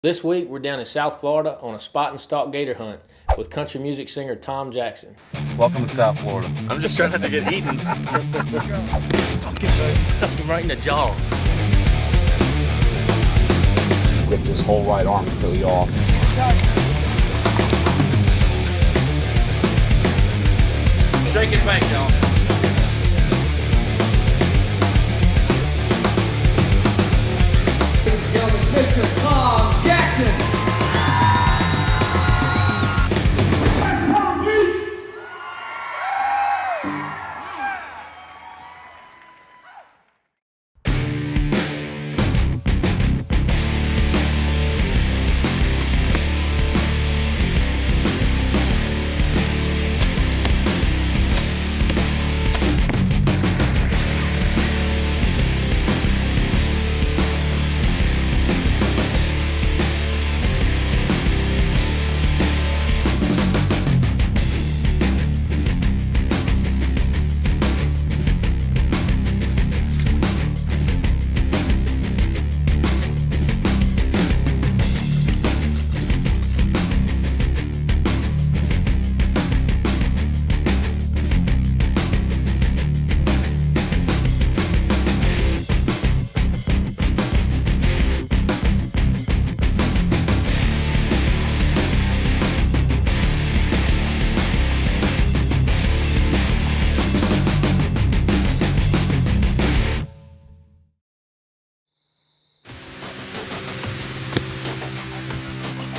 This week, we're down in South Florida on a spot and stalk gator hunt with country music singer Tom Jackson. Welcome to South Florida. I'm just trying not to get eaten. Stuck him right in the jaw. Ripped his whole right arm completely off. Shake it back, y'all. Mr. Tom Jackson.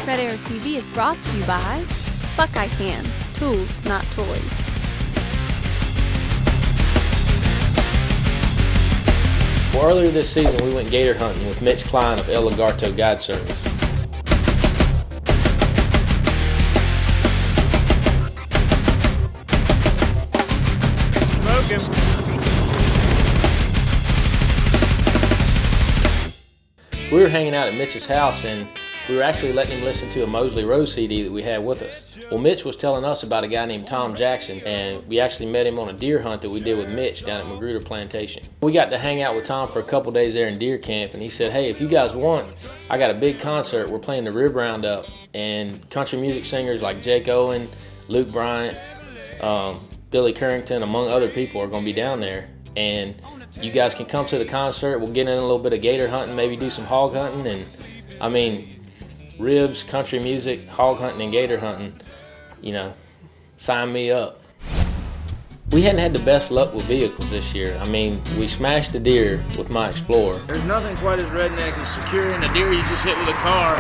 Redarrow TV is brought to you by Buckeye Can, tools, not toys. Well, earlier this season, we went gator hunting with Mitch Klein of El Lagarto Guide Service. Smoke him. We were hanging out at Mitch's house and we were actually letting him listen to a Mosley Rose CD that we had with us. Well, Mitch was telling us about a guy named Tom Jackson, and we actually met him on a deer hunt that we did with Mitch down at Magruder Plantation. We got to hang out with Tom for a couple days there in deer camp, and he said, hey, if you guys want, I got a big concert. We're playing the Rib Roundup, and country music singers like Jake Owen, Luke Bryant, Billy Currington, among other people are going to be down there. And you guys can come to the concert. We'll get in a little bit of gator hunting, maybe do some hog hunting, and I mean, ribs, country music, hog hunting, and gator hunting, you know, sign me up. We hadn't had the best luck with vehicles this year. I mean, we smashed a deer with my Explorer. There's nothing quite as redneck as securing a deer you just hit with a car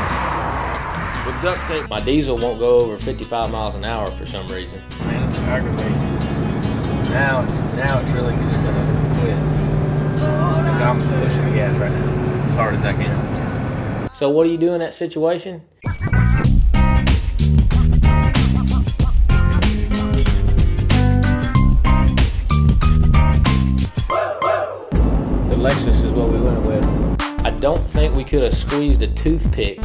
with duct tape. My diesel won't go over 55 miles an hour for some reason. Man, this is aggravating. Now it's really just gonna quit. I'm pushing the gas right now as hard as I can. So what do you do in that situation? The Lexus is what we went with. I don't think we could have squeezed a toothpick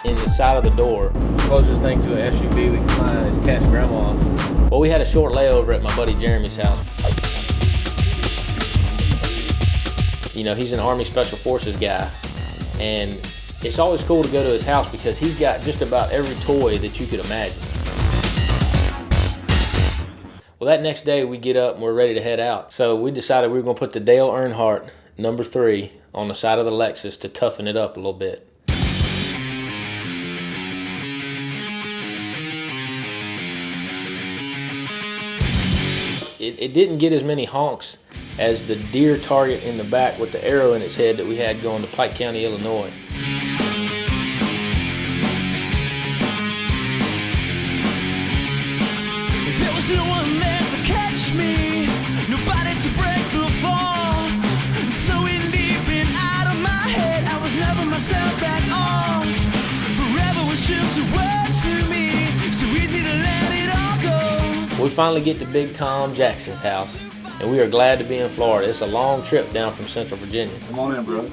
in the side of the door. Closest thing to an SUV we can find is catch grandma's. Well, we had a short layover at my buddy Jeremy's house. You know, he's an Army Special Forces guy, and it's always cool to go to his house because he's got just about every toy that you could imagine. Well, that next day we get up and we're ready to head out. So we decided we were going to put the Dale Earnhardt number 3 on the side of the Lexus to toughen it up a little bit. It didn't get as many honks as the deer target in the back with the arrow in its head that we had going to Pike County, Illinois. There was no one there to catch me, nobody to break the fall. So in deep and out of my head, I was never myself at all. Forever was just a word to me, so easy to let it all go. We finally get to Big Tom Jackson's house, and we are glad to be in Florida. It's a long trip down from Central Virginia. Come on in, bro.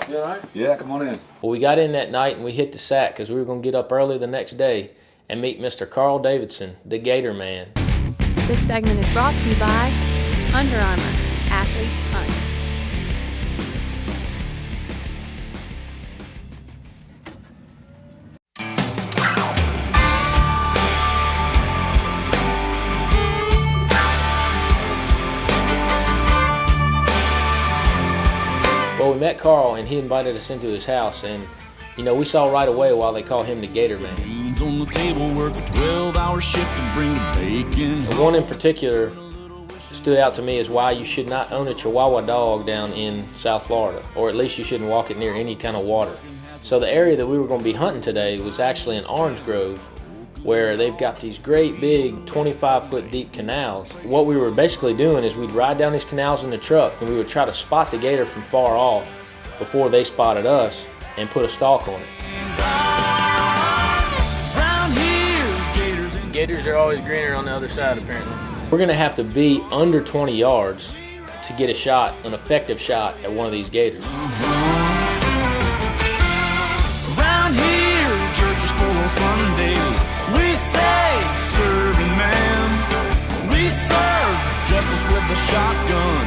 You all right? Yeah, come on in. Well, we got in that night and we hit the sack because we were going to get up early the next day and meet Mr. Carl Davidson, the Gator Man. This segment is brought to you by Under Armour, Athletes Hunt. met Carl and he invited us into his house, and you know, we saw right away why they call him the Gator Man. Beans on the table, work a 12-hour shift to bring the bacon. The one in particular stood out to me is why you should not own a Chihuahua dog down in South Florida, or at least you shouldn't walk it near any kind of water. So the area that we were going to be hunting today was actually an orange grove, where they've got these great big 25-foot deep canals. What we were basically doing is we'd ride down these canals in the truck and we would try to spot the gator from far off before they spotted us and put a stalk on it. Gators are always greener on the other side, apparently. We're gonna have to be under 20 yards to get a shot, an effective shot at one of these gators. Around here, church is full on Sunday. We say, serving man. We serve justice with a shotgun.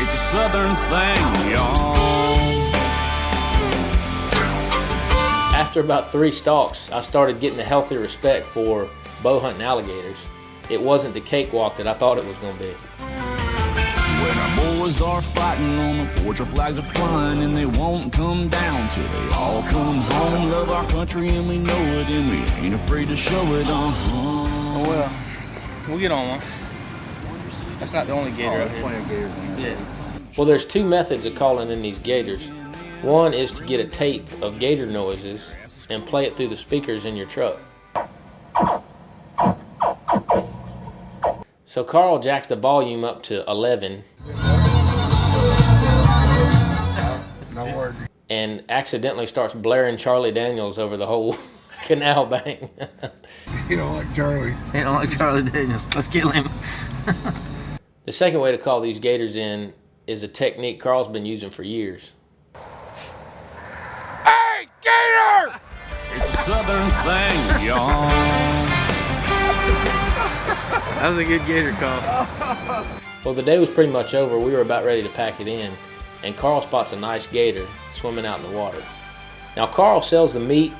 It's a southern thing, y'all. After about 3 stalks, I started getting a healthy respect for bow hunting alligators. It wasn't the cakewalk that I thought it was going to be. When our boys are fighting on the porch, our flags are flying, and they won't come down till they all come home. Love our country and we know it, and we ain't afraid to show it. Oh well, we'll get on one. That's not the only gator out here. Plenty of gators in there. Yeah. Well, there's 2 methods of calling in these gators. One is to get a tape of gator noises and play it through the speakers in your truck. So Carl jacks the volume up to 11 No word. and accidentally starts blaring Charlie Daniels over the whole canal bank. You don't like Charlie. They don't like Charlie Daniels. Let's kill him. The second way to call these gators in is a technique Carl's been using for years. Hey, gator! It's a southern thing, y'all. That was a good gator call. Well, the day was pretty much over. We were about ready to pack it in, and Carl spots a nice gator swimming out in the water. Now, Carl sells the meat